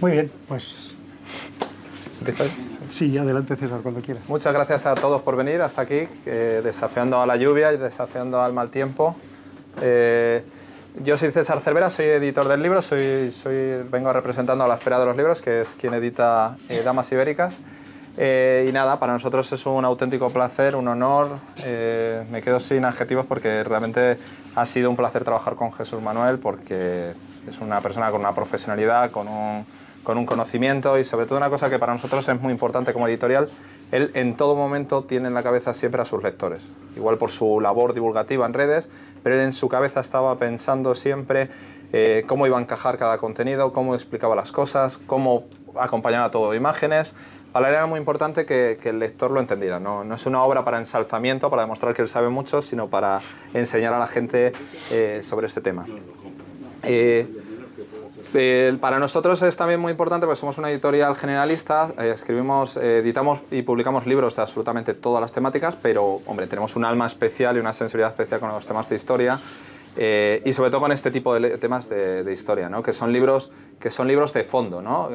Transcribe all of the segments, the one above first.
Muy bien, pues ¿Empiezas? sí, adelante César, cuando quieras. Muchas gracias a todos por venir hasta aquí, desafiando a la lluvia y desafiando al mal tiempo. Yo soy César Cervera, soy editor del libro, vengo representando a la Esfera de los Libros, que es quien edita Damas Ibéricas. Y nada, para nosotros es un auténtico placer, un honor. Me quedo sin adjetivos porque realmente ha sido un placer trabajar con Jesús Manuel, porque es una persona con una profesionalidad, con un conocimiento y sobre todo una cosa que para nosotros es muy importante como editorial. Él en todo momento tiene en la cabeza siempre a sus lectores, igual por su labor divulgativa en redes, pero él en su cabeza estaba pensando siempre cómo iba a encajar cada contenido, cómo explicaba las cosas, cómo acompañaba todo de imágenes. Para él era muy importante que el lector lo entendiera. No es una obra para ensalzamiento, para demostrar que él sabe mucho, sino para enseñar a la gente sobre este tema. Para nosotros es también muy importante porque somos una editorial generalista, editamos y publicamos libros de absolutamente todas las temáticas, pero hombre, tenemos un alma especial y una sensibilidad especial con los temas de historia y sobre todo con este tipo de temas de historia, ¿no? que son libros de fondo, ¿no?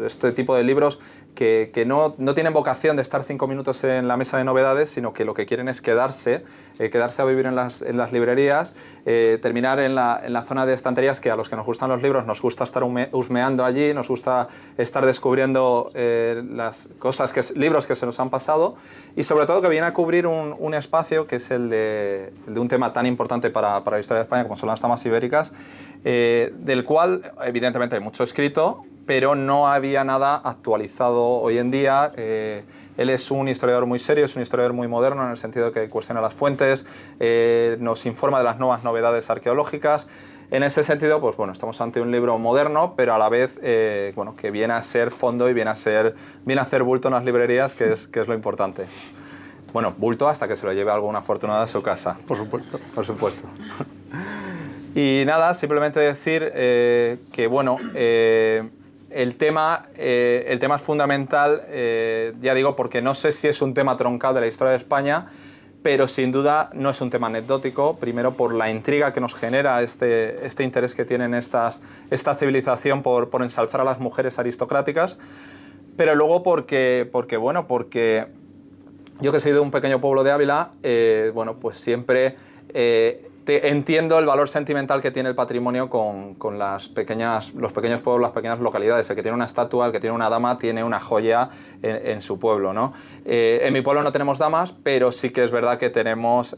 Este tipo de libros que no tienen vocación de estar 5 minutos en la mesa de novedades, sino que lo que quieren es quedarse a vivir en las librerías, terminar en la zona de estanterías, que a los que nos gustan los libros nos gusta estar husmeando allí, nos gusta estar descubriendo las cosas, libros que se nos han pasado, y sobre todo que viene a cubrir un espacio que es el de un tema tan importante para la historia de España como son las damas ibéricas, del cual evidentemente hay mucho escrito, pero no había nada actualizado hoy en día. Él es un historiador muy serio, es un historiador muy moderno en el sentido de que cuestiona las fuentes, nos informa de las nuevas novedades arqueológicas. En ese sentido, pues bueno, estamos ante un libro moderno, pero a la vez bueno, que viene a ser fondo y viene a hacer bulto en las librerías, que es lo importante. Bueno, bulto hasta que se lo lleve alguna afortunada a su casa. Por supuesto. Por supuesto. Y nada, simplemente decir que bueno, el tema es fundamental, ya digo, porque no sé si es un tema troncal de la historia de España, pero sin duda no es un tema anecdótico, primero por la intriga que nos genera este interés que tienen esta civilización por ensalzar a las mujeres aristocráticas, pero luego porque yo que soy de un pequeño pueblo de Ávila, bueno, pues siempre entiendo el valor sentimental que tiene el patrimonio con los pequeños pueblos, las pequeñas localidades. El que tiene una estatua, el que tiene una dama, tiene una joya en su pueblo, ¿no? En mi pueblo no tenemos damas, pero sí que es verdad que tenemos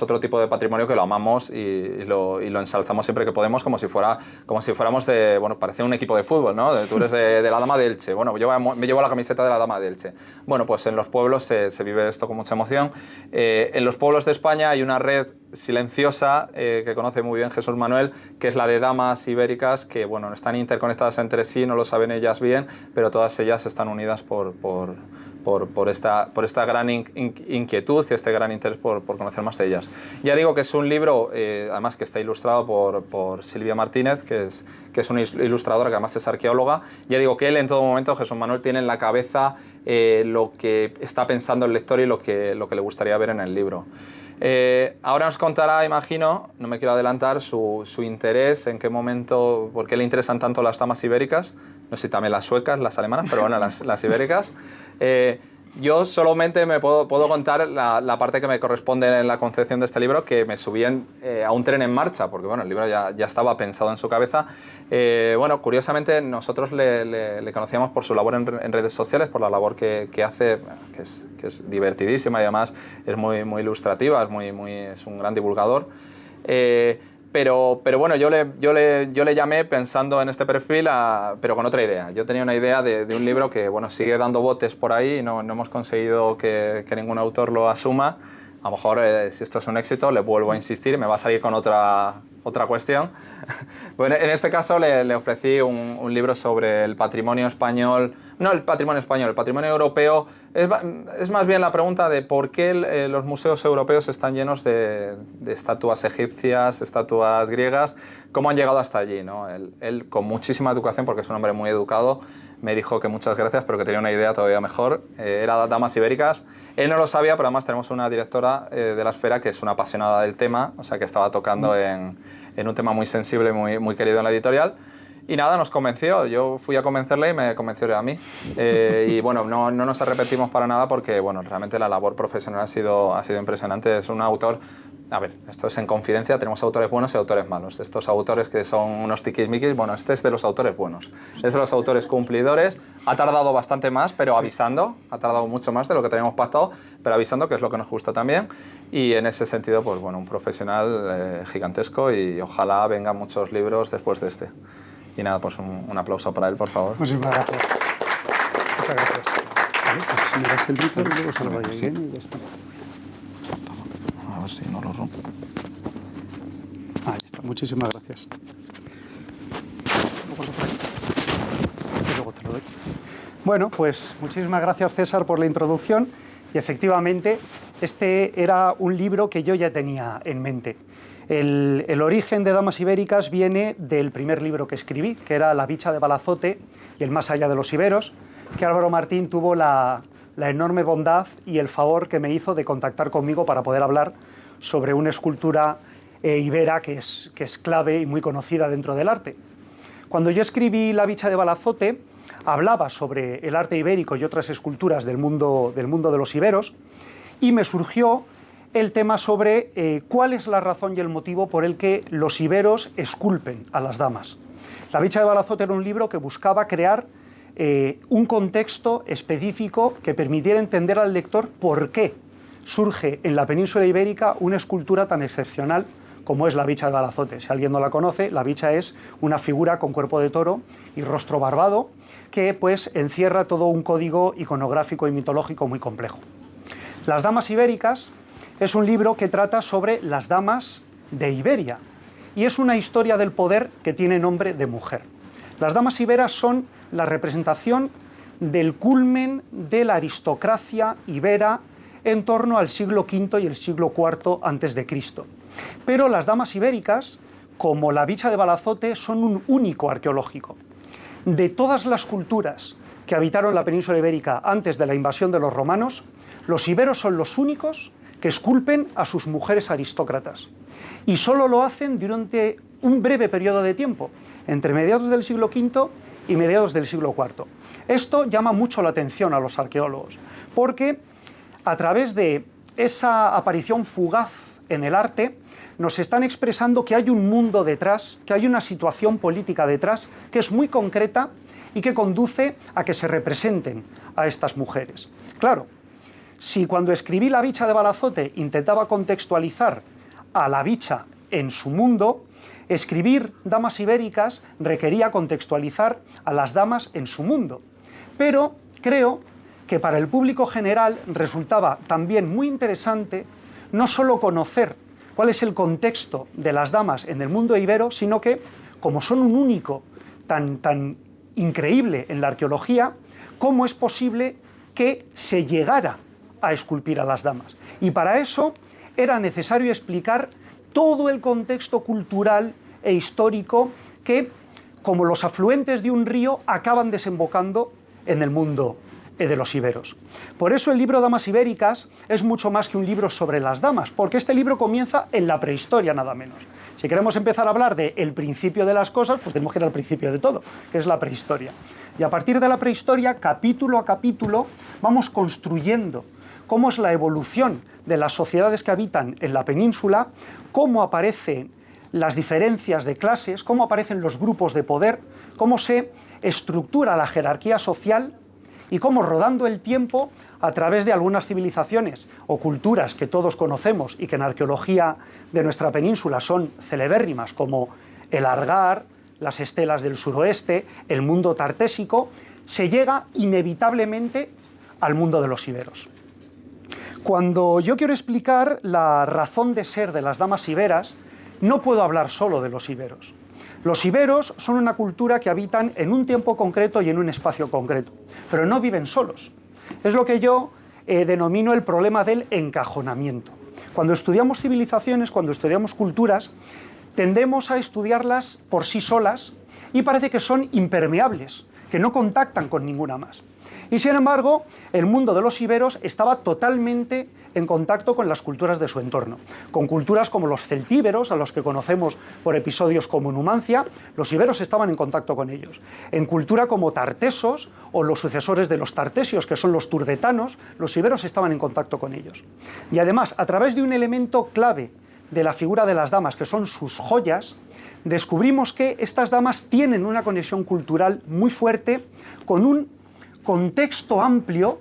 otro tipo de patrimonio que lo amamos y lo ensalzamos siempre que podemos, como si fuéramos de, bueno, parece un equipo de fútbol, ¿no? Tú eres de la Dama de Elche, bueno, me llevo la camiseta de la Dama de Elche. Bueno, pues en los pueblos se vive esto con mucha emoción. En los pueblos de España hay una red silenciosa que conoce muy bien Jesús Manuel, que es la de damas ibéricas, que bueno, están interconectadas entre sí, no lo saben ellas bien, pero todas ellas están unidas por esta gran inquietud y este gran interés por conocer más de ellas. Ya digo que es un libro, además que está ilustrado por Silvia Martínez, que es una ilustradora que además es arqueóloga. Ya digo que él en todo momento, Jesús Manuel, tiene en la cabeza lo que está pensando el lector y lo que le gustaría ver en el libro. Ahora nos contará, imagino, no me quiero adelantar, su interés, en qué momento, por qué le interesan tanto las damas ibéricas, no sé si también las suecas, las alemanas, pero bueno, las ibéricas. Yo solamente me puedo contar la parte que me corresponde en la concepción de este libro, que me subí a un tren en marcha, porque bueno, el libro ya estaba pensado en su cabeza. Bueno, curiosamente nosotros le conocíamos por su labor en redes sociales, por la labor que hace, que es divertidísima y además es muy, muy ilustrativa, es un gran divulgador. Pero bueno, yo le llamé pensando en este perfil, pero con otra idea. Yo tenía una idea de un libro que bueno, sigue dando botes por ahí y no hemos conseguido que ningún autor lo asuma. A lo mejor, si esto es un éxito, le vuelvo a insistir y me va a salir con otra cuestión. Bueno, en este caso le ofrecí un libro sobre el patrimonio español, no el patrimonio español, el patrimonio europeo. Es más bien la pregunta de por qué los museos europeos están llenos de estatuas egipcias, estatuas griegas, cómo han llegado hasta allí, ¿no? Él, con muchísima educación, porque es un hombre muy educado, me dijo que muchas gracias, pero que tenía una idea todavía mejor. Era Damas Ibéricas. Él no lo sabía, pero además tenemos una directora de la Esfera que es una apasionada del tema, o sea que estaba tocando en un tema muy sensible, muy querido en la editorial. Y nada, nos convenció. Yo fui a convencerle y me convenció a mí. Y bueno, no nos arrepentimos para nada porque bueno, realmente la labor profesional ha sido impresionante. Es un autor... A ver, esto es en confidencia, tenemos autores buenos y autores malos. Estos autores que son unos tiquismiquis, bueno, este es de los autores buenos. Es de los autores cumplidores. Ha tardado bastante más, pero avisando. Ha tardado mucho más de lo que teníamos pactado, pero avisando, que es lo que nos gusta también. Y en ese sentido, pues bueno, un profesional gigantesco y ojalá vengan muchos libros después de este. Y nada, pues un aplauso para él, por favor. Muchísimas gracias. Muchas gracias. Vale, pues miras el libro y luego se lo doy bien y ya está. A ver si no lo rompo. Ahí está, muchísimas gracias. Y luego te lo doy. Bueno, pues muchísimas gracias, César, por la introducción. Y efectivamente, este era un libro que yo ya tenía en mente. El origen de Damas Ibéricas viene del primer libro que escribí, que era La bicha de Balazote y el más allá de los iberos, que Álvaro Martín tuvo la enorme bondad y el favor que me hizo de contactar conmigo para poder hablar sobre una escultura ibera que es clave y muy conocida dentro del arte. Cuando yo escribí La bicha de Balazote, hablaba sobre el arte ibérico y otras esculturas del mundo de los iberos, y me surgió el tema sobre cuál es la razón y el motivo por el que los iberos esculpen a las damas. La bicha de Balazote era un libro que buscaba crear un contexto específico que permitiera entender al lector por qué surge en la península ibérica una escultura tan excepcional como es la bicha de Balazote. Si alguien no la conoce, la bicha es una figura con cuerpo de toro y rostro barbado que pues encierra todo un código iconográfico y mitológico muy complejo. Las damas ibéricas es un libro que trata sobre las damas de Iberia y es una historia del poder que tiene nombre de mujer. Las damas iberas son la representación del culmen de la aristocracia ibera en torno al siglo V y el siglo IV a.C. Pero las damas ibéricas, como la bicha de Balazote, son un único arqueológico. De todas las culturas que habitaron la península ibérica antes de la invasión de los romanos, los iberos son los únicos que esculpen a sus mujeres aristócratas. Y solo lo hacen durante un breve periodo de tiempo, entre mediados del siglo V y mediados del siglo IV. Esto llama mucho la atención a los arqueólogos, porque a través de esa aparición fugaz en el arte, nos están expresando que hay un mundo detrás, que hay una situación política detrás, que es muy concreta y que conduce a que se representen a estas mujeres. Claro, si cuando escribí La bicha de Balazote intentaba contextualizar a la bicha en su mundo, escribir Damas Ibéricas requería contextualizar a las damas en su mundo. Pero creo que para el público general resultaba también muy interesante no solo conocer cuál es el contexto de las damas en el mundo ibero, sino que, como son un único tan increíble en la arqueología, cómo es posible que se llegara a esculpir a las damas. Y para eso era necesario explicar todo el contexto cultural e histórico que, como los afluentes de un río, acaban desembocando en el mundo de los iberos. Por eso el libro Damas Ibéricas es mucho más que un libro sobre las damas, porque este libro comienza en la prehistoria nada menos. Si queremos empezar a hablar del principio de las cosas, pues tenemos que ir al principio de todo, que es la prehistoria. Y a partir de la prehistoria, capítulo a capítulo, vamos construyendo cómo es la evolución de las sociedades que habitan en la península, cómo aparecen las diferencias de clases, cómo aparecen los grupos de poder, cómo se estructura la jerarquía social y cómo, rodando el tiempo, a través de algunas civilizaciones o culturas que todos conocemos y que en arqueología de nuestra península son celebérrimas, como el Argar, las estelas del suroeste, el mundo tartésico, se llega inevitablemente al mundo de los iberos. Cuando yo quiero explicar la razón de ser de las damas iberas, no puedo hablar solo de los iberos. Los iberos son una cultura que habitan en un tiempo concreto y en un espacio concreto, pero no viven solos. Es lo que yo denomino el problema del encajonamiento. Cuando estudiamos civilizaciones, cuando estudiamos culturas, tendemos a estudiarlas por sí solas y parece que son impermeables, que no contactan con ninguna más. Y sin embargo, el mundo de los iberos estaba totalmente en contacto con las culturas de su entorno, con culturas como los celtíberos, a los que conocemos por episodios como Numancia. Los iberos estaban en contacto con ellos. En cultura como tartesos o los sucesores de los tartesios, que son los turdetanos, los iberos estaban en contacto con ellos. Y además, a través de un elemento clave de la figura de las damas, que son sus joyas, descubrimos que estas damas tienen una conexión cultural muy fuerte con un contexto amplio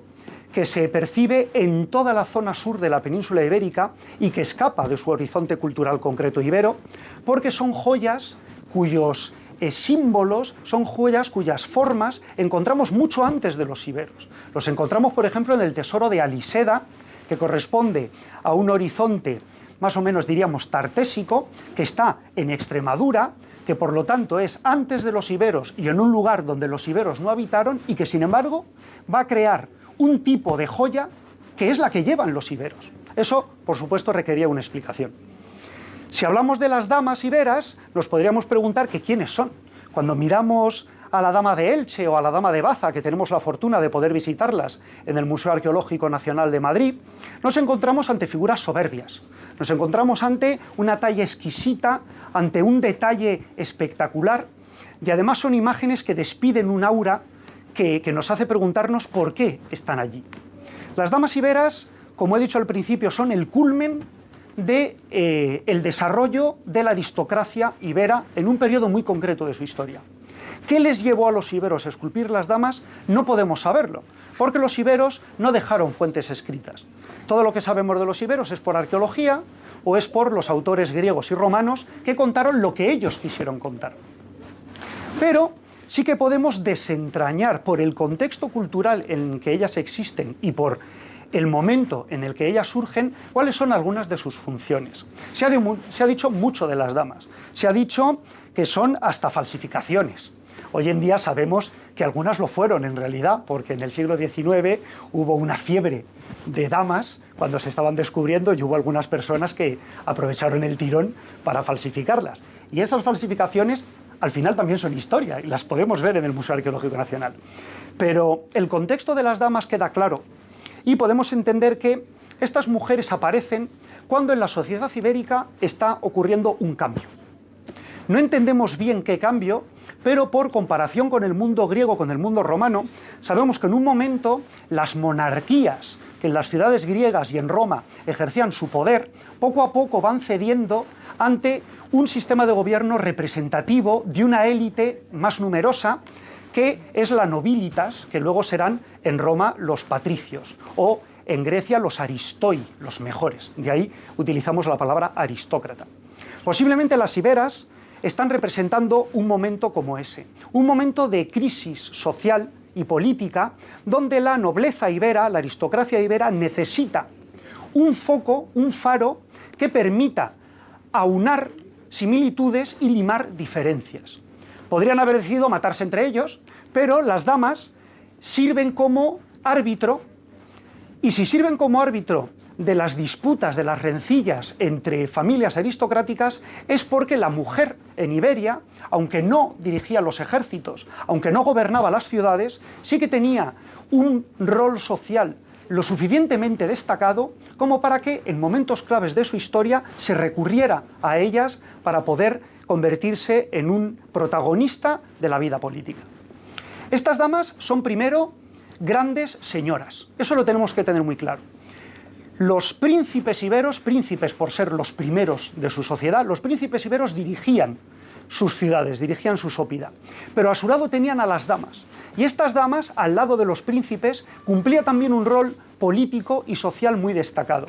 que se percibe en toda la zona sur de la península ibérica y que escapa de su horizonte cultural concreto ibero, porque son joyas cuyos símbolos, son joyas cuyas formas encontramos mucho antes de los iberos. Los encontramos, por ejemplo, en el tesoro de Aliseda, que corresponde a un horizonte más o menos, diríamos, tartésico, que está en Extremadura, que por lo tanto es antes de los iberos y en un lugar donde los iberos no habitaron, y que sin embargo va a crear un tipo de joya que es la que llevan los iberos. Eso, por supuesto, requería una explicación. Si hablamos de las damas iberas, nos podríamos preguntar que quiénes son. Cuando miramos a la dama de Elche o a la dama de Baza, que tenemos la fortuna de poder visitarlas en el Museo Arqueológico Nacional de Madrid, nos encontramos ante figuras soberbias. Nos encontramos ante una talla exquisita, ante un detalle espectacular, y además son imágenes que despiden un aura que nos hace preguntarnos por qué están allí. Las damas iberas, como he dicho al principio, son el culmen del desarrollo de la aristocracia ibera en un periodo muy concreto de su historia. ¿Qué les llevó a los iberos a esculpir las damas? No podemos saberlo, porque los iberos no dejaron fuentes escritas. Todo lo que sabemos de los iberos es por arqueología o es por los autores griegos y romanos que contaron lo que ellos quisieron contar. Pero sí que podemos desentrañar por el contexto cultural en que ellas existen y por el momento en el que ellas surgen, cuáles son algunas de sus funciones. Se ha dicho mucho de las damas. Se ha dicho que son hasta falsificaciones. Hoy en día sabemos que algunas lo fueron en realidad, porque en el siglo XIX hubo una fiebre de damas cuando se estaban descubriendo y hubo algunas personas que aprovecharon el tirón para falsificarlas. Y esas falsificaciones al final también son historia y las podemos ver en el Museo Arqueológico Nacional. Pero el contexto de las damas queda claro y podemos entender que estas mujeres aparecen cuando en la sociedad ibérica está ocurriendo un cambio. No entendemos bien qué cambio, pero por comparación con el mundo griego, con el mundo romano, sabemos que en un momento las monarquías que en las ciudades griegas y en Roma ejercían su poder, poco a poco van cediendo ante un sistema de gobierno representativo de una élite más numerosa, que es la nobilitas, que luego serán en Roma los patricios, o en Grecia los aristoi, los mejores. De ahí utilizamos la palabra aristócrata. Posiblemente las iberas están representando un momento como ese, un momento de crisis social y política, donde la nobleza ibera, la aristocracia ibera, necesita un foco, un faro, que permita aunar similitudes y limar diferencias. Podrían haber decidido matarse entre ellos, pero las damas sirven como árbitro, y si sirven como árbitro de las disputas, de las rencillas entre familias aristocráticas, es porque la mujer en Iberia, aunque no dirigía los ejércitos, aunque no gobernaba las ciudades, sí que tenía un rol social lo suficientemente destacado como para que en momentos claves de su historia se recurriera a ellas para poder convertirse en un protagonista de la vida política. Estas damas son primero grandes señoras, eso lo tenemos que tener muy claro. Los príncipes iberos, príncipes por ser los primeros de su sociedad, los príncipes iberos dirigían sus ciudades, dirigían su sópida, pero a su lado tenían a las damas. Y estas damas, al lado de los príncipes, cumplían también un rol político y social muy destacado.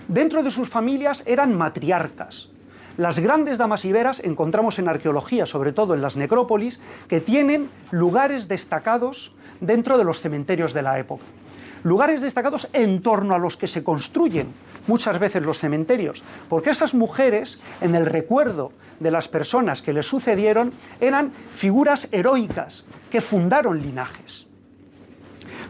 Dentro de sus familias eran matriarcas. Las grandes damas iberas encontramos en arqueología, sobre todo en las necrópolis, que tienen lugares destacados dentro de los cementerios de la época. Lugares destacados en torno a los que se construyen muchas veces los cementerios, porque esas mujeres, en el recuerdo de las personas que les sucedieron, eran figuras heroicas que fundaron linajes.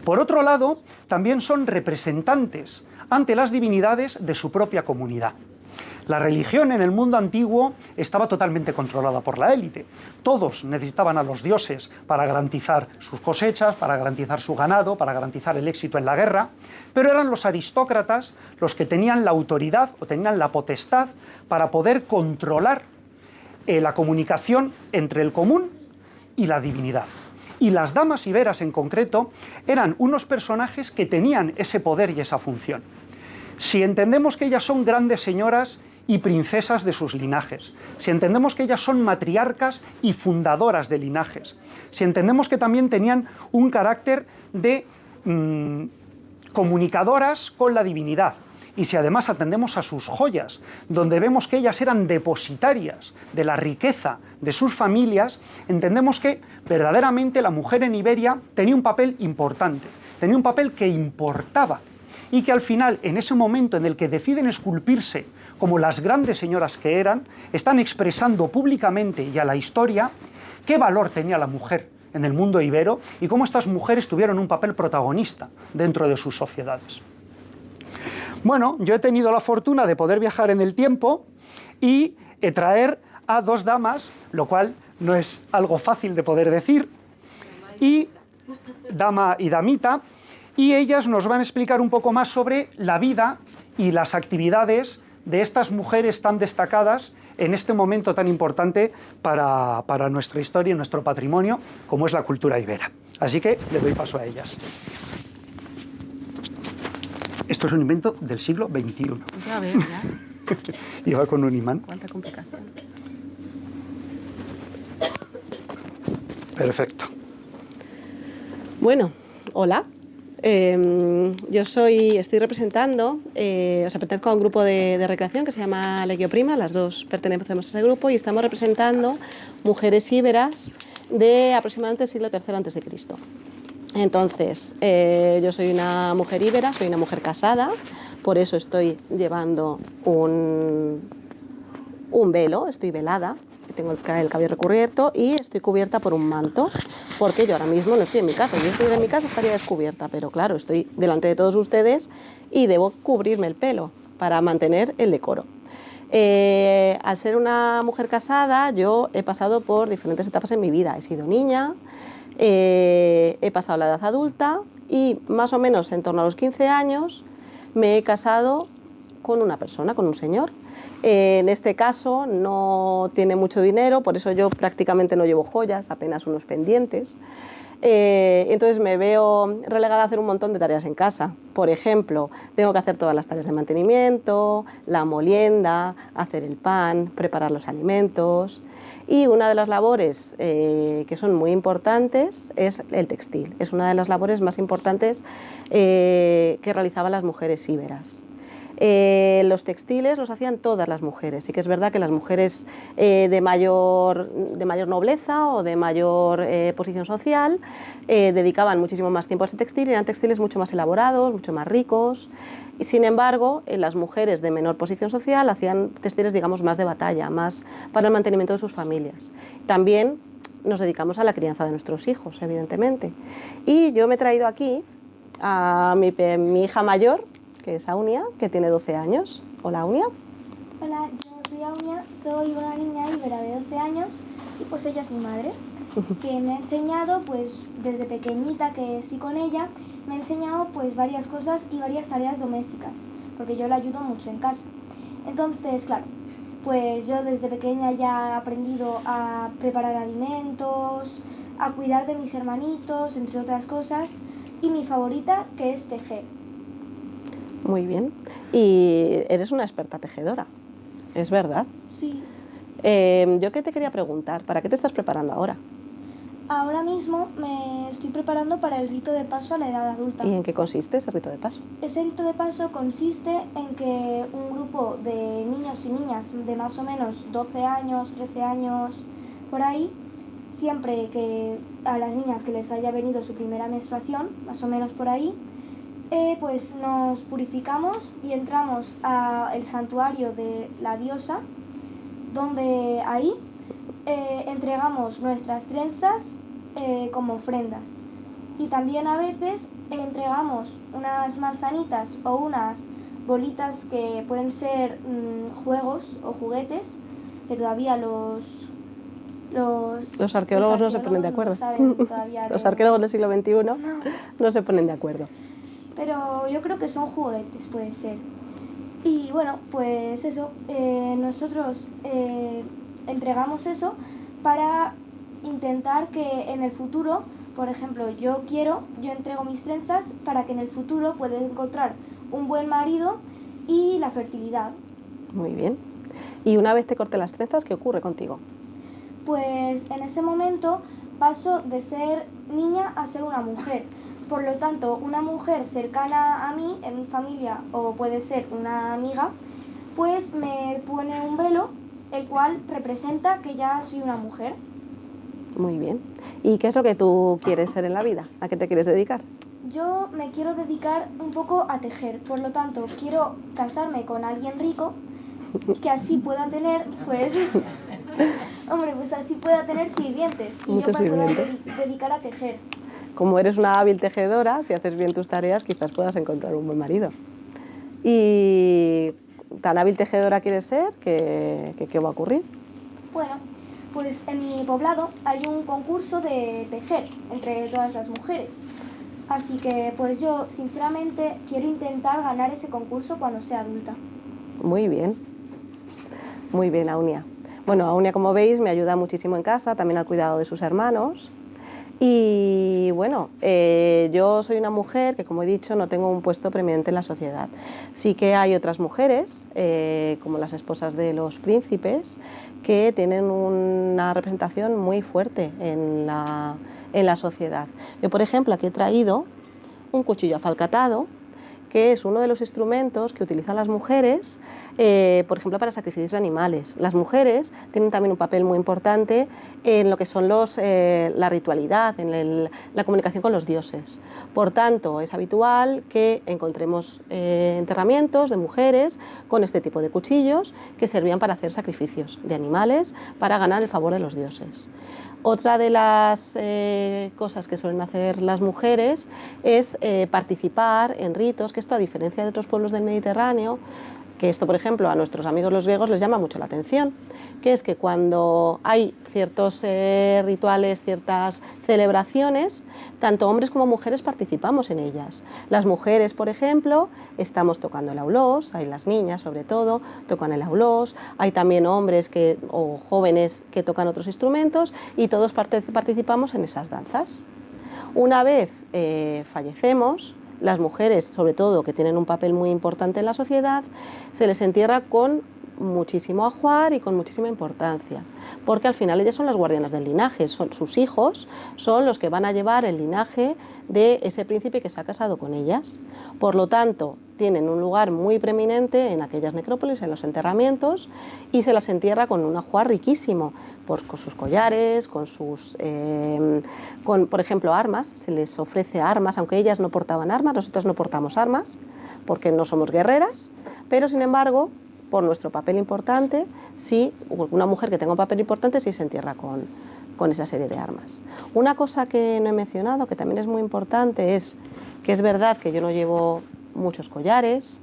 Por otro lado, también son representantes ante las divinidades de su propia comunidad. La religión en el mundo antiguo estaba totalmente controlada por la élite. Todos necesitaban a los dioses para garantizar sus cosechas, para garantizar su ganado, para garantizar el éxito en la guerra, pero eran los aristócratas los que tenían la autoridad o tenían la potestad para poder controlar la comunicación entre el común y la divinidad. Y las damas iberas en concreto eran unos personajes que tenían ese poder y esa función. Si entendemos que ellas son grandes señoras y princesas de sus linajes, si entendemos que ellas son matriarcas y fundadoras de linajes, si entendemos que también tenían un carácter de comunicadoras con la divinidad, y si además atendemos a sus joyas, donde vemos que ellas eran depositarias de la riqueza de sus familias, entendemos que verdaderamente la mujer en Iberia tenía un papel importante, tenía un papel que importaba, y que al final, en ese momento en el que deciden esculpirse como las grandes señoras que eran, están expresando públicamente y a la historia qué valor tenía la mujer en el mundo ibero y cómo estas mujeres tuvieron un papel protagonista dentro de sus sociedades. Bueno, yo he tenido la fortuna de poder viajar en el tiempo y traer a dos damas, lo cual no es algo fácil de poder decir, y dama y damita, y ellas nos van a explicar un poco más sobre la vida y las actividades de estas mujeres tan destacadas en este momento tan importante para nuestra historia y nuestro patrimonio, como es la cultura ibera. Así que le doy paso a ellas. Esto es un invento del siglo XXI. Ya ves, ya. Y va con un imán. Cuánta complicación. Perfecto. Bueno, hola. Yo estoy representando, pertenezco a un grupo de recreación que se llama Legio Prima, las dos pertenecemos a ese grupo y estamos representando mujeres íberas de aproximadamente el siglo III a.C. Entonces, yo soy una mujer íbera, soy una mujer casada, por eso estoy llevando un velo, estoy velada, tengo el cabello recubierto y estoy cubierta por un manto, porque yo ahora mismo no estoy en mi casa. Si yo estuviera en mi casa estaría descubierta, pero claro, estoy delante de todos ustedes y debo cubrirme el pelo para mantener el decoro. Al ser una mujer casada, yo he pasado por diferentes etapas en mi vida. He sido niña, he pasado la edad adulta y más o menos en torno a los 15 años me he casado con una persona, con un señor. En este caso no tiene mucho dinero, por eso yo prácticamente no llevo joyas, apenas unos pendientes. Entonces me veo relegada a hacer un montón de tareas en casa. Por ejemplo, tengo que hacer todas las tareas de mantenimiento, la molienda, hacer el pan, preparar los alimentos. Y una de las labores que son muy importantes es el textil. Es una de las labores más importantes que realizaban las mujeres íberas. Los textiles los hacían todas las mujeres. Sí que es verdad que las mujeres de mayor nobleza o de mayor posición social dedicaban muchísimo más tiempo a ese textil y eran textiles mucho más elaborados, mucho más ricos. Y sin embargo, las mujeres de menor posición social hacían textiles, digamos, más de batalla, más para el mantenimiento de sus familias. También nos dedicamos a la crianza de nuestros hijos, evidentemente. Y yo me he traído aquí a mi hija mayor, que es Aunia, que tiene 12 años. Hola, Aunia. Hola, yo soy Aunia, soy una niña íbera de 12 años y pues ella es mi madre, que me ha enseñado pues desde pequeñita que estoy con ella, me ha enseñado pues varias cosas y varias tareas domésticas, porque yo la ayudo mucho en casa. Entonces, claro, pues yo desde pequeña ya he aprendido a preparar alimentos, a cuidar de mis hermanitos, entre otras cosas, y mi favorita que es tejer. Muy bien. Y eres una experta tejedora, ¿es verdad? Sí. Yo que te quería preguntar, ¿para qué te estás preparando ahora? Ahora mismo me estoy preparando para el rito de paso a la edad adulta. ¿Y en qué consiste ese rito de paso? Ese rito de paso consiste en que un grupo de niños y niñas de más o menos 12 años, 13 años, por ahí, siempre que a las niñas que les haya venido su primera menstruación, más o menos por ahí, pues nos purificamos y entramos al santuario de la diosa, donde ahí entregamos nuestras trenzas como ofrendas. Y también a veces entregamos unas manzanitas o unas bolitas que pueden ser juegos o juguetes, que todavía los arqueólogos no se ponen de acuerdo. No saben todavía Los arqueólogos del siglo XXI no se ponen de acuerdo. Pero yo creo que son juguetes, puede ser. Y bueno, pues eso, nosotros entregamos eso para intentar que en el futuro, por ejemplo, yo entrego mis trenzas para que en el futuro pueda encontrar un buen marido y la fertilidad. Muy bien. Y una vez te corté las trenzas, ¿qué ocurre contigo? Pues en ese momento paso de ser niña a ser una mujer. Por lo tanto, una mujer cercana a mí, en mi familia, o puede ser una amiga, pues me pone un velo, el cual representa que ya soy una mujer. Muy bien. ¿Y qué es lo que tú quieres ser en la vida? ¿A qué te quieres dedicar? Yo me quiero dedicar un poco a tejer, por lo tanto, quiero casarme con alguien rico, que así pueda tener, pues, pues así pueda tener sirvientes, y Muchos yo me pueda sirvientes. dedicar a tejer. Como eres una hábil tejedora, si haces bien tus tareas, quizás puedas encontrar un buen marido. ¿Y tan hábil tejedora quieres ser? ¿Qué va a ocurrir? Bueno, pues en mi poblado hay un concurso de tejer entre todas las mujeres. Así que pues yo sinceramente quiero intentar ganar ese concurso cuando sea adulta. Muy bien. Muy bien, Aunia. Bueno, Aunia, como veis, me ayuda muchísimo en casa, también al cuidado de sus hermanos. Y bueno, yo soy una mujer que, como he dicho, no tengo un puesto preeminente en la sociedad. Sí que hay otras mujeres, como las esposas de los príncipes, que tienen una representación muy fuerte en la sociedad. Yo, por ejemplo, aquí he traído un cuchillo afalcatado, que es uno de los instrumentos que utilizan las mujeres, por ejemplo, para sacrificios de animales. Las mujeres tienen también un papel muy importante en lo que son la ritualidad, en la comunicación con los dioses. Por tanto, es habitual que encontremos enterramientos de mujeres con este tipo de cuchillos que servían para hacer sacrificios de animales para ganar el favor de los dioses. Otra de las cosas que suelen hacer las mujeres es participar en ritos, que esto, a diferencia de otros pueblos del Mediterráneo, que esto, por ejemplo, a nuestros amigos los griegos les llama mucho la atención, que es que cuando hay ciertos rituales, ciertas celebraciones, tanto hombres como mujeres participamos en ellas. Las mujeres, por ejemplo, estamos tocando el aulós, hay las niñas sobre todo, tocan el aulós, hay también hombres o jóvenes que tocan otros instrumentos y todos participamos en esas danzas. Una vez fallecemos, las mujeres, sobre todo, que tienen un papel muy importante en la sociedad, se les entierra con muchísimo ajuar y con muchísima importancia, porque al final ellas son las guardianas del linaje, sus hijos son los que van a llevar el linaje de ese príncipe que se ha casado con ellas. Por lo tanto, tienen un lugar muy preeminente en aquellas necrópolis, en los enterramientos, y se las entierra con un ajuar riquísimo, con sus collares, con por ejemplo, armas. Se les ofrece armas, aunque ellas no portaban armas, nosotras no portamos armas, porque no somos guerreras, pero sin embargo, por nuestro papel importante, sí, una mujer que tenga un papel importante sí se entierra con esa serie de armas. Una cosa que no he mencionado, que también es muy importante, es que es verdad que yo no llevo muchos collares.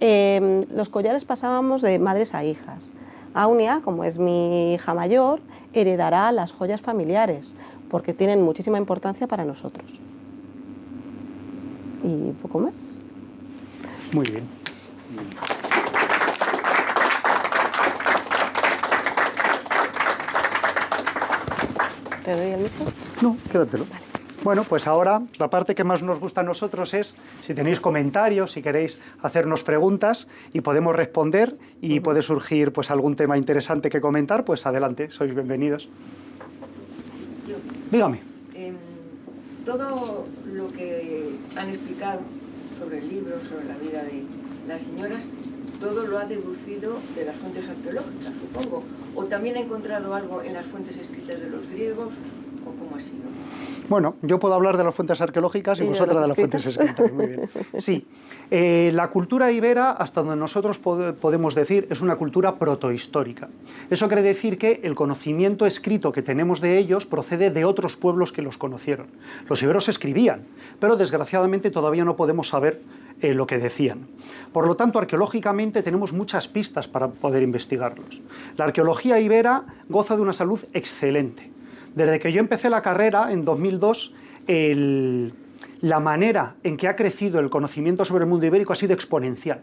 Los collares pasábamos de madres a hijas. Aunia, como es mi hija mayor, heredará las joyas familiares, porque tienen muchísima importancia para nosotros. Y poco más. Muy bien. ¿Te doy el micro? No, quédatelo. Bueno, pues ahora la parte que más nos gusta a nosotros es si tenéis comentarios, si queréis hacernos preguntas y podemos responder y puede surgir pues algún tema interesante que comentar, pues adelante, sois bienvenidos. Dígame. Todo lo que han explicado sobre el libro, sobre la vida de las señoras, todo lo ha deducido de las fuentes arqueológicas, supongo. ¿O también ha encontrado algo en las fuentes escritas de los griegos? ¿O cómo ha sido? Bueno, yo puedo hablar de las fuentes arqueológicas y vosotras de las fuentes escritas. Muy bien. Sí, la cultura ibera, hasta donde nosotros podemos decir, es una cultura protohistórica. Eso quiere decir que el conocimiento escrito que tenemos de ellos procede de otros pueblos que los conocieron. Los iberos escribían, pero desgraciadamente todavía no podemos saber lo que decían. Por lo tanto, arqueológicamente tenemos muchas pistas para poder investigarlos. La arqueología ibera goza de una salud excelente. Desde que yo empecé la carrera, en 2002, la manera en que ha crecido el conocimiento sobre el mundo ibérico ha sido exponencial.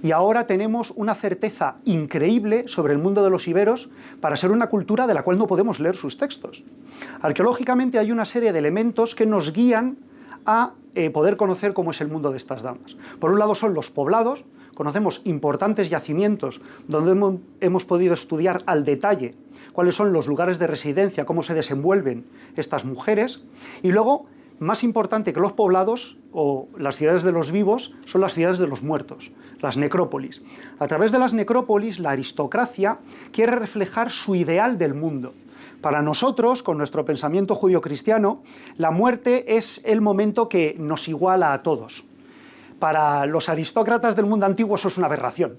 Y ahora tenemos una certeza increíble sobre el mundo de los iberos para ser una cultura de la cual no podemos leer sus textos. Arqueológicamente hay una serie de elementos que nos guían a poder conocer cómo es el mundo de estas damas. Por un lado son los poblados, conocemos importantes yacimientos donde hemos podido estudiar al detalle cuáles son los lugares de residencia, cómo se desenvuelven estas mujeres, y luego, más importante que los poblados o las ciudades de los vivos, son las ciudades de los muertos, las necrópolis. A través de las necrópolis, la aristocracia quiere reflejar su ideal del mundo. Para nosotros, con nuestro pensamiento judío-cristiano, la muerte es el momento que nos iguala a todos. Para los aristócratas del mundo antiguo eso es una aberración.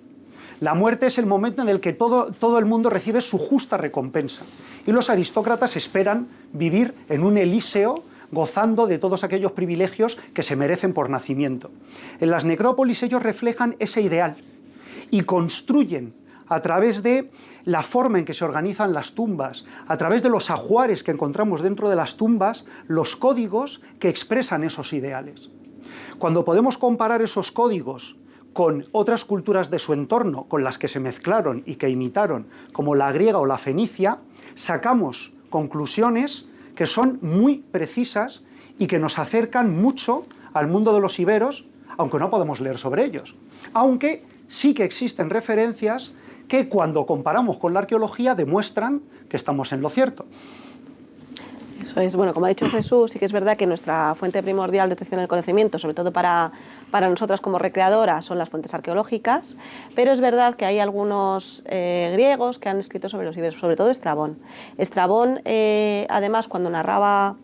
La muerte es el momento en el que todo el mundo recibe su justa recompensa. Y los aristócratas esperan vivir en un Elíseo, gozando de todos aquellos privilegios que se merecen por nacimiento. En las necrópolis ellos reflejan ese ideal y construyen a través de la forma en que se organizan las tumbas, a través de los ajuares que encontramos dentro de las tumbas, los códigos que expresan esos ideales. Cuando podemos comparar esos códigos con otras culturas de su entorno, con las que se mezclaron y que imitaron, como la griega o la fenicia, sacamos conclusiones que son muy precisas y que nos acercan mucho al mundo de los iberos, aunque no podemos leer sobre ellos. Aunque sí que existen referencias que cuando comparamos con la arqueología demuestran que estamos en lo cierto. Eso es, bueno, como ha dicho Jesús, sí que es verdad que nuestra fuente primordial de obtención del conocimiento, sobre todo para nosotras como recreadoras, son las fuentes arqueológicas, pero es verdad que hay algunos griegos que han escrito sobre los iberos, sobre todo Estrabón. Estrabón, además, cuando narraba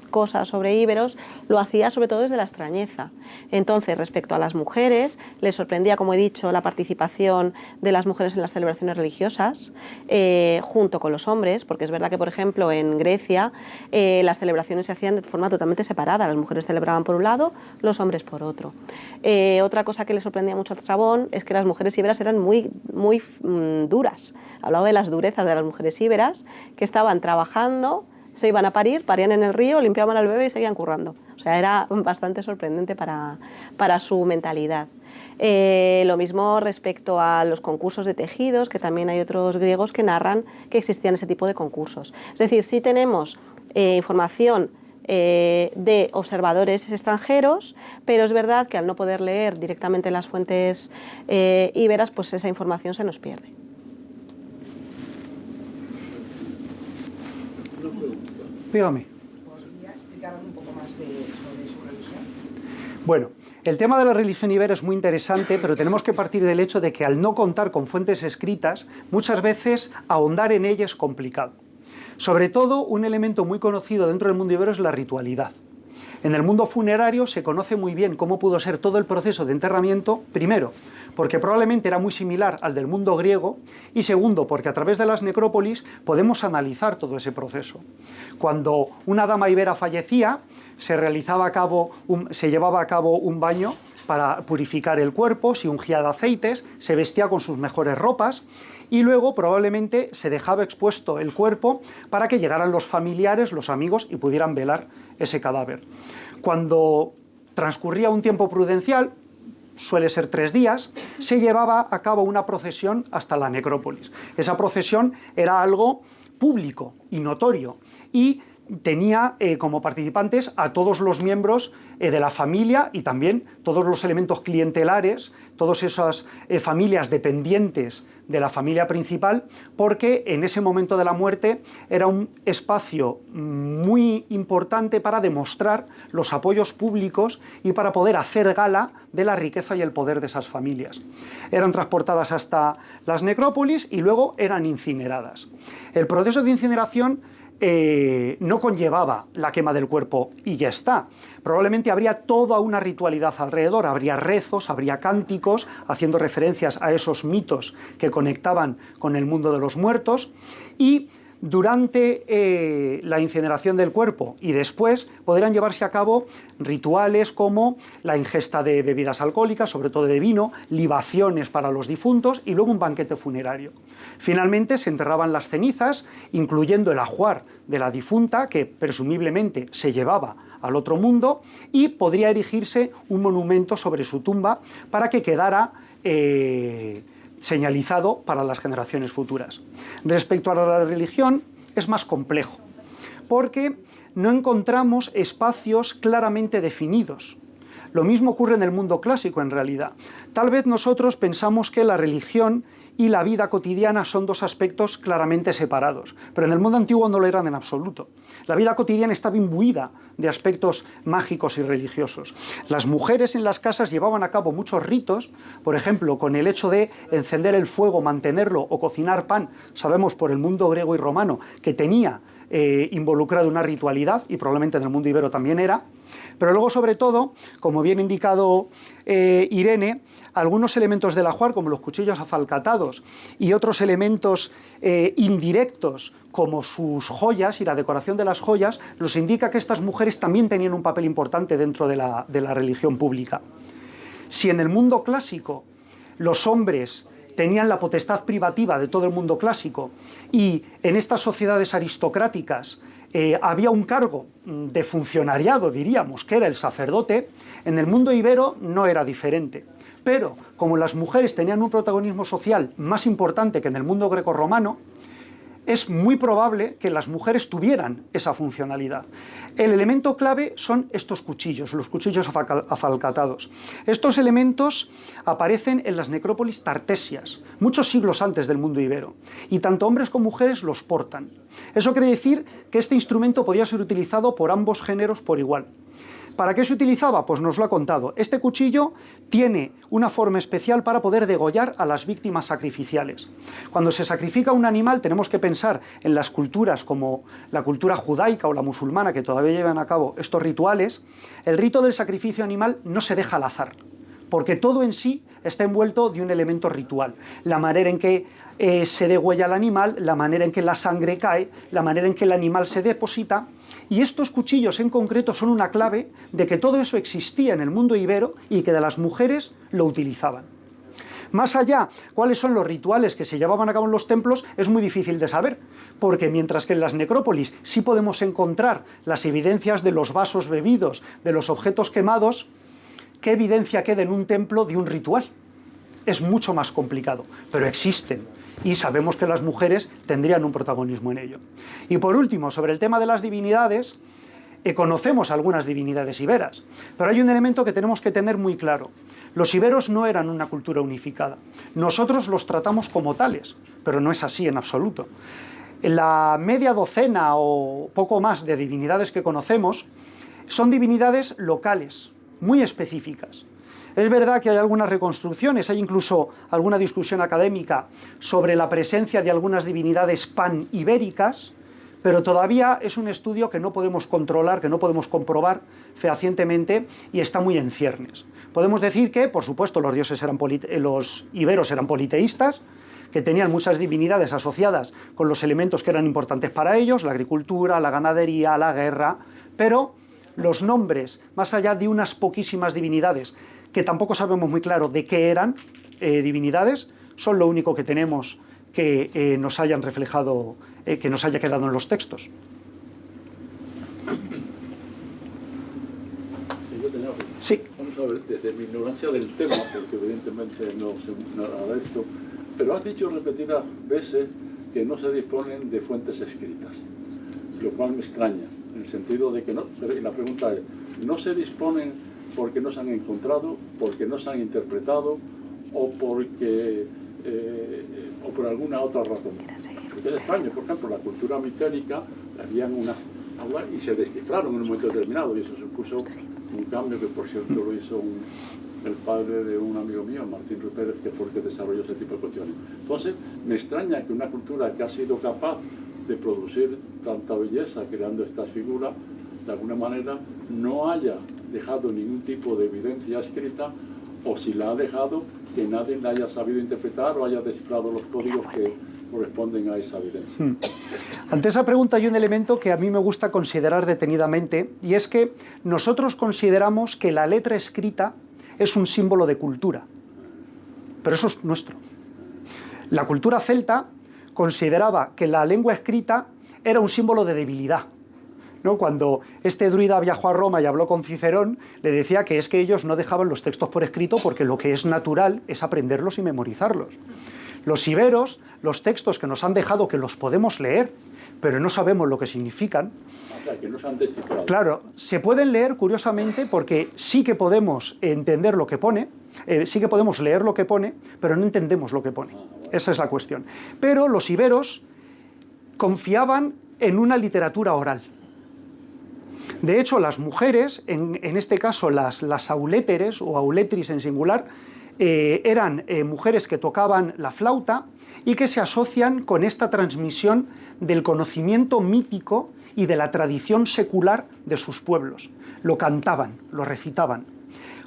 cosas sobre íberos, lo hacía sobre todo desde la extrañeza. Entonces, respecto a las mujeres, les sorprendía, como he dicho, la participación de las mujeres en las celebraciones religiosas, junto con los hombres, porque es verdad que, por ejemplo, en Grecia las celebraciones se hacían de forma totalmente separada. Las mujeres celebraban por un lado, los hombres por otro. Otra cosa que le sorprendía mucho a Estrabón es que las mujeres íberas eran muy duras. Hablaba de las durezas de las mujeres íberas, que estaban trabajando, se iban a parir, parían en el río, limpiaban al bebé y seguían currando. O sea, era bastante sorprendente para su mentalidad. Lo mismo respecto a los concursos de tejidos, que también hay otros griegos que narran que existían ese tipo de concursos. Es decir, sí tenemos información de observadores extranjeros, pero es verdad que al no poder leer directamente las fuentes íberas, pues esa información se nos pierde. Dígame. ¿Podría explicar un poco más sobre su religión? Bueno, el tema de la religión ibera es muy interesante, pero tenemos que partir del hecho de que al no contar con fuentes escritas, muchas veces ahondar en ella es complicado. Sobre todo, un elemento muy conocido dentro del mundo ibero es la ritualidad. En el mundo funerario se conoce muy bien cómo pudo ser todo el proceso de enterramiento, primero, porque probablemente era muy similar al del mundo griego, y segundo, porque a través de las necrópolis podemos analizar todo ese proceso. Cuando una dama ibera fallecía, se llevaba a cabo un baño para purificar el cuerpo, se ungía de aceites, se vestía con sus mejores ropas, y luego probablemente se dejaba expuesto el cuerpo para que llegaran los familiares, los amigos, y pudieran velar ese cadáver. Cuando transcurría un tiempo prudencial, suele ser 3 días, se llevaba a cabo una procesión hasta la necrópolis. Esa procesión era algo público y notorio, y tenía como participantes a todos los miembros de la familia y también todos los elementos clientelares, todas esas familias dependientes de la familia principal, porque en ese momento de la muerte era un espacio muy importante para demostrar los apoyos públicos y para poder hacer gala de la riqueza y el poder de esas familias. Eran transportadas hasta las necrópolis y luego eran incineradas. El proceso de incineración no conllevaba la quema del cuerpo y ya está. Probablemente habría toda una ritualidad alrededor, habría rezos, habría cánticos, haciendo referencias a esos mitos que conectaban con el mundo de los muertos, y durante la incineración del cuerpo y después podrán llevarse a cabo rituales como la ingesta de bebidas alcohólicas, sobre todo de vino, libaciones para los difuntos y luego un banquete funerario. Finalmente se enterraban las cenizas, incluyendo el ajuar de la difunta, que presumiblemente se llevaba al otro mundo, y podría erigirse un monumento sobre su tumba para que quedara señalizado para las generaciones futuras. Respecto a la religión, es más complejo, porque no encontramos espacios claramente definidos. Lo mismo ocurre en el mundo clásico, en realidad. Tal vez nosotros pensamos que la religión y la vida cotidiana son dos aspectos claramente separados, pero en el mundo antiguo no lo eran en absoluto. La vida cotidiana estaba imbuida de aspectos mágicos y religiosos. Las mujeres en las casas llevaban a cabo muchos ritos, por ejemplo, con el hecho de encender el fuego, mantenerlo o cocinar pan. Sabemos por el mundo griego y romano que tenía involucrado una ritualidad, y probablemente en el mundo ibero también era. Pero luego, sobre todo, como bien ha indicado Irene, algunos elementos del ajuar, como los cuchillos afalcatados, y otros elementos indirectos, como sus joyas y la decoración de las joyas, nos indica que estas mujeres también tenían un papel importante dentro de la religión pública. Si en el mundo clásico los hombres tenían la potestad privativa de todo el mundo clásico, y en estas sociedades aristocráticas había un cargo de funcionariado, diríamos, que era el sacerdote, en el mundo ibero no era diferente. Pero como las mujeres tenían un protagonismo social más importante que en el mundo grecorromano, es muy probable que las mujeres tuvieran esa funcionalidad. El elemento clave son estos cuchillos, los cuchillos afalcatados. Estos elementos aparecen en las necrópolis tartesias, muchos siglos antes del mundo ibero, y tanto hombres como mujeres los portan. Eso quiere decir que este instrumento podía ser utilizado por ambos géneros por igual. ¿Para qué se utilizaba? Pues nos lo ha contado. Este cuchillo tiene una forma especial para poder degollar a las víctimas sacrificiales. Cuando se sacrifica un animal tenemos que pensar en las culturas como la cultura judaica o la musulmana, que todavía llevan a cabo estos rituales. El rito del sacrificio animal no se deja al azar, porque todo en sí está envuelto de un elemento ritual. La manera en que se degüella el animal, la manera en que la sangre cae, la manera en que el animal se deposita. Y estos cuchillos en concreto son una clave de que todo eso existía en el mundo ibero y que de las mujeres lo utilizaban. Más allá, cuáles son los rituales que se llevaban a cabo en los templos es muy difícil de saber, porque mientras que en las necrópolis sí podemos encontrar las evidencias de los vasos bebidos, de los objetos quemados, ¿qué evidencia queda en un templo de un ritual? Es mucho más complicado, pero existen. Y sabemos que las mujeres tendrían un protagonismo en ello. Y por último, sobre el tema de las divinidades, conocemos algunas divinidades iberas, pero hay un elemento que tenemos que tener muy claro. Los iberos no eran una cultura unificada. Nosotros los tratamos como tales, pero no es así en absoluto. La media docena o poco más de divinidades que conocemos son divinidades locales, muy específicas. Es verdad que hay algunas reconstrucciones, hay incluso alguna discusión académica sobre la presencia de algunas divinidades pan-ibéricas, pero todavía es un estudio que no podemos controlar, que no podemos comprobar fehacientemente y está muy en ciernes. Podemos decir que, por supuesto, los iberos eran politeístas, que tenían muchas divinidades asociadas con los elementos que eran importantes para ellos, la agricultura, la ganadería, la guerra, pero los nombres, más allá de unas poquísimas divinidades, que tampoco sabemos muy claro de qué eran divinidades, son lo único que tenemos que nos hayan reflejado, que nos haya quedado en los textos. Sí. Vamos a ver, desde mi ignorancia del tema, porque evidentemente no sé nada de esto, pero has dicho repetidas veces que no se disponen de fuentes escritas, lo cual me extraña, en el sentido de que no, y la pregunta es, ¿no se disponen porque no se han encontrado, porque no se han interpretado o porque o por alguna otra razón? Porque es extraño, por ejemplo, la cultura mitélica, habían unas aguas y se descifraron en un momento determinado, y eso supuso un cambio que, por cierto, lo hizo el padre de un amigo mío, Martín Ruiz Pérez, que fue el que desarrolló ese tipo de cuestiones. Entonces, me extraña que una cultura que ha sido capaz de producir tanta belleza creando estas figuras, de alguna manera no haya dejado ningún tipo de evidencia escrita, o si la ha dejado, que nadie la haya sabido interpretar o haya descifrado los códigos corresponden a esa evidencia. Ante esa pregunta hay un elemento que a mí me gusta considerar detenidamente, y es que nosotros consideramos que la letra escrita es un símbolo de cultura, pero eso es nuestro. La cultura celta consideraba que la lengua escrita era un símbolo de debilidad, ¿no? Cuando este druida viajó a Roma y habló con Cicerón, le decía que es que ellos no dejaban los textos por escrito porque lo que es natural es aprenderlos y memorizarlos. Los iberos, los textos que nos han dejado, que los podemos leer, pero no sabemos lo que significan. O sea, que no se han descifrado. Claro, se pueden leer curiosamente porque sí que podemos entender lo que pone, sí que podemos leer lo que pone, pero no entendemos lo que pone. Esa es la cuestión. Pero los iberos confiaban en una literatura oral. De hecho, las mujeres, en este caso las auléteres o auletris en singular, eran mujeres que tocaban la flauta y que se asocian con esta transmisión del conocimiento mítico y de la tradición secular de sus pueblos. Lo cantaban, lo recitaban.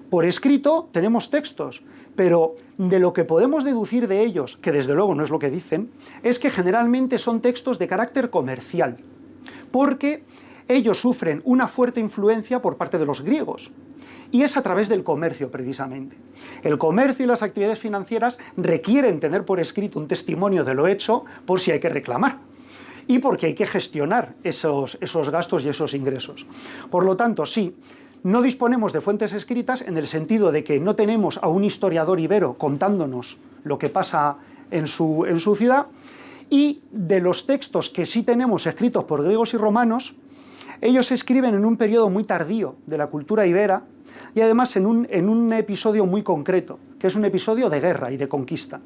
Por escrito tenemos textos, pero de lo que podemos deducir de ellos, que desde luego no es lo que dicen, es que generalmente son textos de carácter comercial, porque ellos sufren una fuerte influencia por parte de los griegos. Y es a través del comercio, precisamente. El comercio y las actividades financieras requieren tener por escrito un testimonio de lo hecho por si hay que reclamar y porque hay que gestionar esos gastos y esos ingresos. Por lo tanto, sí, no disponemos de fuentes escritas en el sentido de que no tenemos a un historiador ibero contándonos lo que pasa en su ciudad, y de los textos que sí tenemos escritos por griegos y romanos, ellos se escriben en un periodo muy tardío de la cultura ibera y además en un episodio muy concreto, que es un episodio de guerra y de conquista.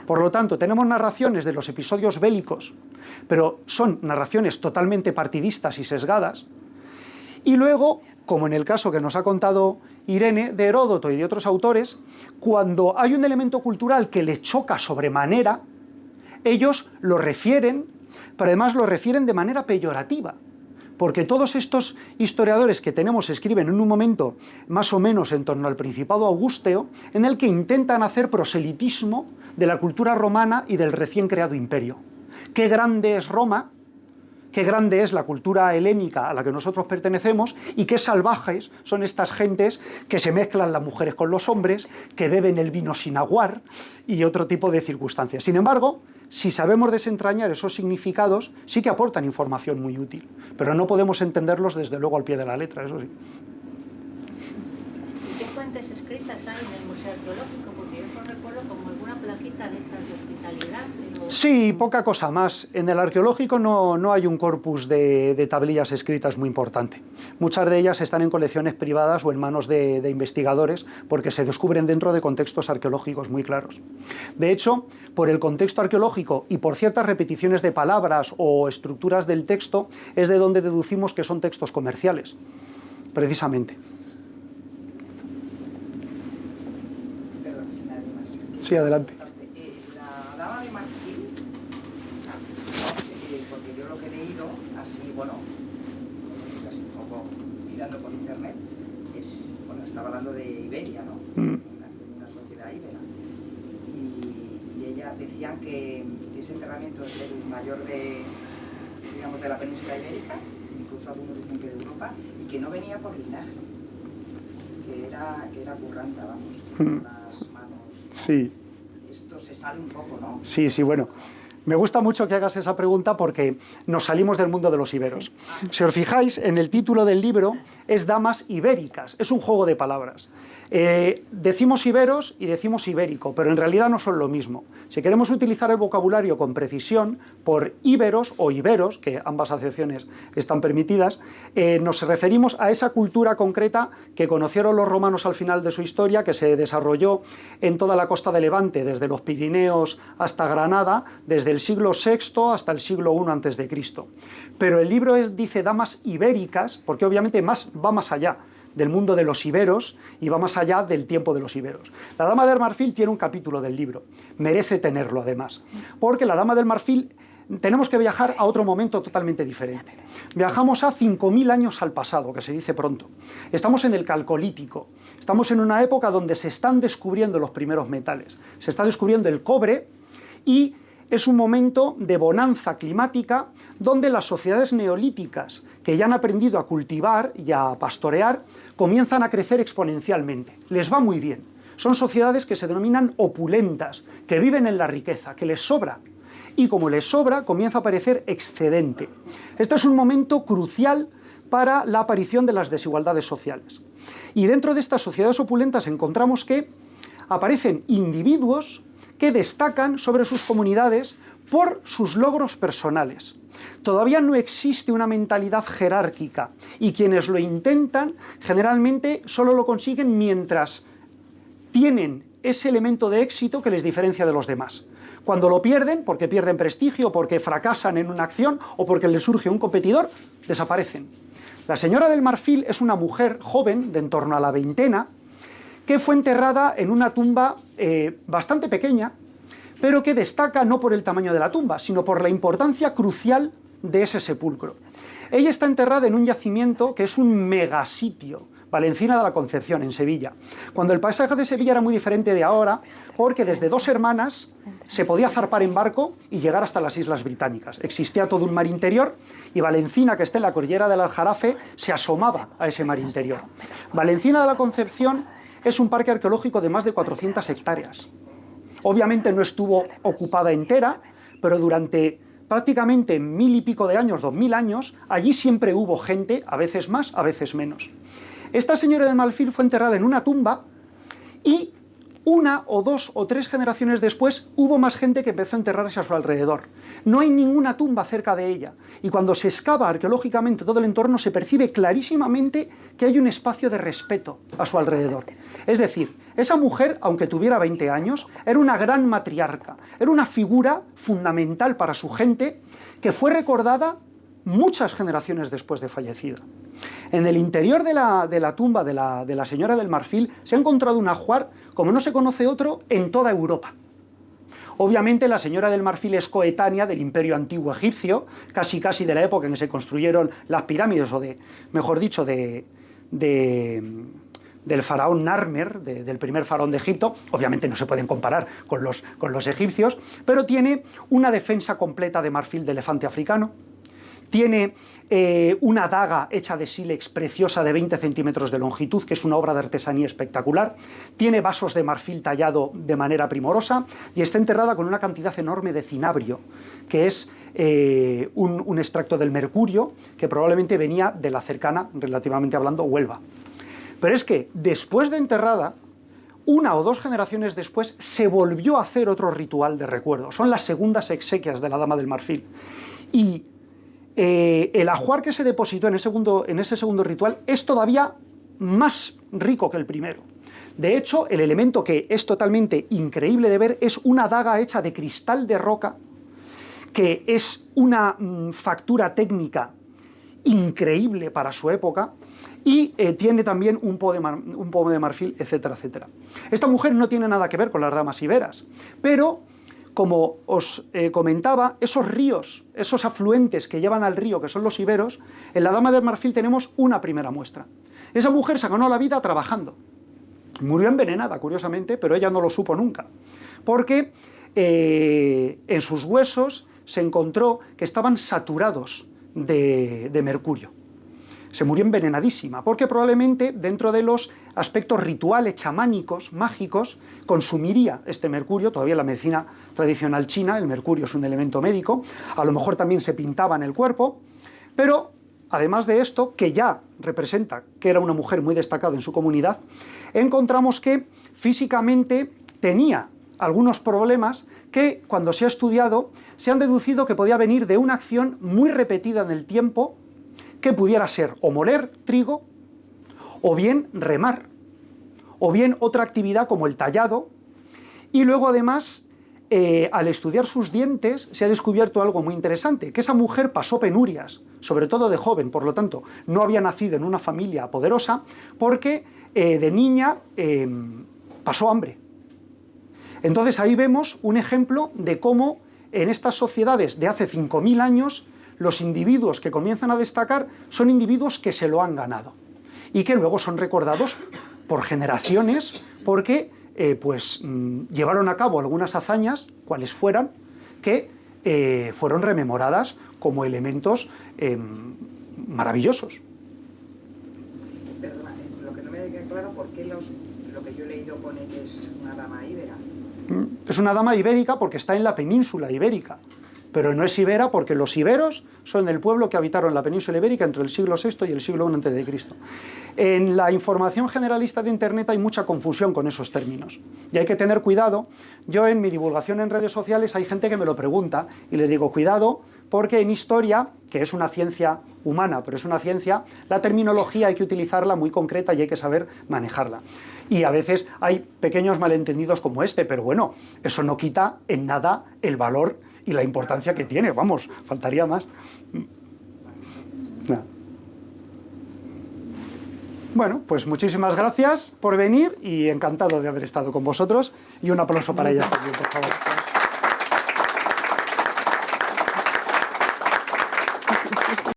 Por lo tanto, tenemos narraciones de los episodios bélicos, pero son narraciones totalmente partidistas y sesgadas. Y luego, como en el caso que nos ha contado Irene, de Heródoto y de otros autores, cuando hay un elemento cultural que les choca sobremanera, ellos lo refieren, pero además lo refieren de manera peyorativa. Porque todos estos historiadores que tenemos escriben en un momento más o menos en torno al Principado Augusteo, en el que intentan hacer proselitismo de la cultura romana y del recién creado imperio. Qué grande es Roma, qué grande es la cultura helénica a la que nosotros pertenecemos y qué salvajes son estas gentes que se mezclan las mujeres con los hombres, que beben el vino sin aguar y otro tipo de circunstancias. Sin embargo, si sabemos desentrañar esos significados, sí que aportan información muy útil, pero no podemos entenderlos desde luego al pie de la letra, eso sí. ¿Y qué fuentes escritas hay en el Museo Arqueológico? Porque yo solo recuerdo como alguna plaquita de estas de hospitalidad. Pero... Sí, poca cosa más. En el arqueológico no hay un corpus de tablillas escritas muy importante. Muchas de ellas están en colecciones privadas o en manos de investigadores porque se descubren dentro de contextos arqueológicos muy claros. De hecho, por el contexto arqueológico y por ciertas repeticiones de palabras o estructuras del texto, es de donde deducimos que son textos comerciales, precisamente. Perdón, si nadie más. Sí, adelante. La dama de marfil, porque yo lo que he leído, así, bueno, así un poco mirando por internet, estaba hablando de Iberia, ¿no? Una sociedad ibera. Y ella decían que ese enterramiento es el mayor digamos, de la península ibérica, incluso algunos dicen que de Europa, y que no venía por linaje, que era curranta, vamos, con las manos. Sí. Esto se sale un poco, ¿no? Sí, bueno. Me gusta mucho que hagas esa pregunta porque nos salimos del mundo de los iberos. Si os fijáis, en el título del libro es Damas Ibéricas, es un juego de palabras. Decimos iberos y decimos ibérico, pero en realidad no son lo mismo. Si queremos utilizar el vocabulario con precisión, por íberos o iberos, que ambas acepciones están permitidas, nos referimos a esa cultura concreta que conocieron los romanos al final de su historia, que se desarrolló en toda la costa de Levante, desde los Pirineos hasta Granada, desde el siglo VI hasta el siglo I a.C. Pero el libro dice damas ibéricas, porque obviamente va más allá del mundo de los iberos y va más allá del tiempo de los iberos. La Dama del Marfil tiene un capítulo del libro, merece tenerlo además, porque la Dama del Marfil tenemos que viajar a otro momento totalmente diferente. Viajamos a 5.000 años al pasado, que se dice pronto. Estamos en el Calcolítico, estamos en una época donde se están descubriendo los primeros metales, se está descubriendo el cobre y es un momento de bonanza climática donde las sociedades neolíticas, que ya han aprendido a cultivar y a pastorear, comienzan a crecer exponencialmente. Les va muy bien. Son sociedades que se denominan opulentas, que viven en la riqueza, que les sobra. Y como les sobra, comienza a aparecer excedente. Esto es un momento crucial para la aparición de las desigualdades sociales. Y dentro de estas sociedades opulentas encontramos que aparecen individuos que destacan sobre sus comunidades por sus logros personales. Todavía no existe una mentalidad jerárquica y quienes lo intentan generalmente solo lo consiguen mientras tienen ese elemento de éxito que les diferencia de los demás. Cuando lo pierden, porque pierden prestigio, porque fracasan en una acción o porque les surge un competidor, desaparecen. La señora del Marfil es una mujer joven, de en torno a la veintena, que fue enterrada en una tumba bastante pequeña, pero que destaca no por el tamaño de la tumba, sino por la importancia crucial de ese sepulcro. Ella está enterrada en un yacimiento que es un megasitio, Valencina de la Concepción, en Sevilla. Cuando el paisaje de Sevilla era muy diferente de ahora, porque desde Dos Hermanas se podía zarpar en barco y llegar hasta las Islas Británicas. Existía todo un mar interior y Valencina, que está en la cordillera del Aljarafe, se asomaba a ese mar interior. Valencina de la Concepción es un parque arqueológico de más de 400 hectáreas. Obviamente no estuvo ocupada entera, pero durante prácticamente 1000 y pico de años, 2000 años, allí siempre hubo gente, a veces más, a veces menos. Esta señora del Marfil fue enterrada en una tumba y una o dos o tres generaciones después hubo más gente que empezó a enterrarse a su alrededor. No hay ninguna tumba cerca de ella y cuando se excava arqueológicamente todo el entorno se percibe clarísimamente que hay un espacio de respeto a su alrededor. Es decir, esa mujer, aunque tuviera 20 años, era una gran matriarca, era una figura fundamental para su gente que fue recordada muchas generaciones después de fallecida. En el interior de la tumba de la señora del Marfil se ha encontrado un ajuar como no se conoce otro en toda Europa. Obviamente la señora del Marfil es coetánea del imperio antiguo egipcio, casi de la época en que se construyeron las pirámides, o mejor dicho, del faraón Narmer, del primer faraón de Egipto. Obviamente no se pueden comparar con los egipcios, pero tiene una defensa completa de marfil de elefante africano. Tiene una daga hecha de sílex preciosa de 20 centímetros de longitud, que es una obra de artesanía espectacular. Tiene vasos de marfil tallado de manera primorosa y está enterrada con una cantidad enorme de cinabrio, que es un extracto del mercurio que probablemente venía de la cercana, relativamente hablando, Huelva. Pero es que después de enterrada, una o dos generaciones después, se volvió a hacer otro ritual de recuerdo. Son las segundas exequias de la Dama del Marfil. Y el ajuar que se depositó en ese segundo ritual es todavía más rico que el primero. De hecho, el elemento que es totalmente increíble de ver es una daga hecha de cristal de roca, que es una factura técnica increíble para su época, y tiene también un pomo de marfil, etcétera, etcétera. Esta mujer no tiene nada que ver con las damas iberas, pero como os comentaba, esos ríos, esos afluentes que llevan al río, que son los iberos, en la Dama del Marfil tenemos una primera muestra. Esa mujer se ganó la vida trabajando. Murió envenenada, curiosamente, pero ella no lo supo nunca, porque en sus huesos se encontró que estaban saturados de mercurio. Se murió envenenadísima, porque probablemente dentro de los aspectos rituales, chamánicos, mágicos, consumiría este mercurio. Todavía en la medicina tradicional china el mercurio es un elemento médico, a lo mejor también se pintaba en el cuerpo, pero además de esto, que ya representa que era una mujer muy destacada en su comunidad, encontramos que físicamente tenía algunos problemas que cuando se ha estudiado se han deducido que podía venir de una acción muy repetida en el tiempo, que pudiera ser o moler trigo, o bien remar, o bien otra actividad como el tallado. Y luego además, al estudiar sus dientes, se ha descubierto algo muy interesante, que esa mujer pasó penurias, sobre todo de joven, por lo tanto, no había nacido en una familia poderosa, porque de niña pasó hambre. Entonces ahí vemos un ejemplo de cómo en estas sociedades de hace 5000 años, los individuos que comienzan a destacar son individuos que se lo han ganado y que luego son recordados por generaciones porque llevaron a cabo algunas hazañas, cuales fueran, que fueron rememoradas como elementos maravillosos. Perdona, lo que no me queda claro, ¿por qué lo que yo he leído pone que es una dama íbera? Es una dama ibérica porque está en la península ibérica, pero no es ibera porque los iberos son el pueblo que habitaron la península ibérica entre el siglo VI y el siglo I a.C. En la información generalista de Internet hay mucha confusión con esos términos y hay que tener cuidado. Yo en mi divulgación en redes sociales hay gente que me lo pregunta y les digo cuidado porque en historia, que es una ciencia humana, pero es una ciencia, la terminología hay que utilizarla muy concreta y hay que saber manejarla. Y a veces hay pequeños malentendidos como este, pero bueno, eso no quita en nada el valor y la importancia que tiene, vamos, faltaría más. Nada. Bueno, pues muchísimas gracias por venir y encantado de haber estado con vosotros y un aplauso para ellas también, por favor.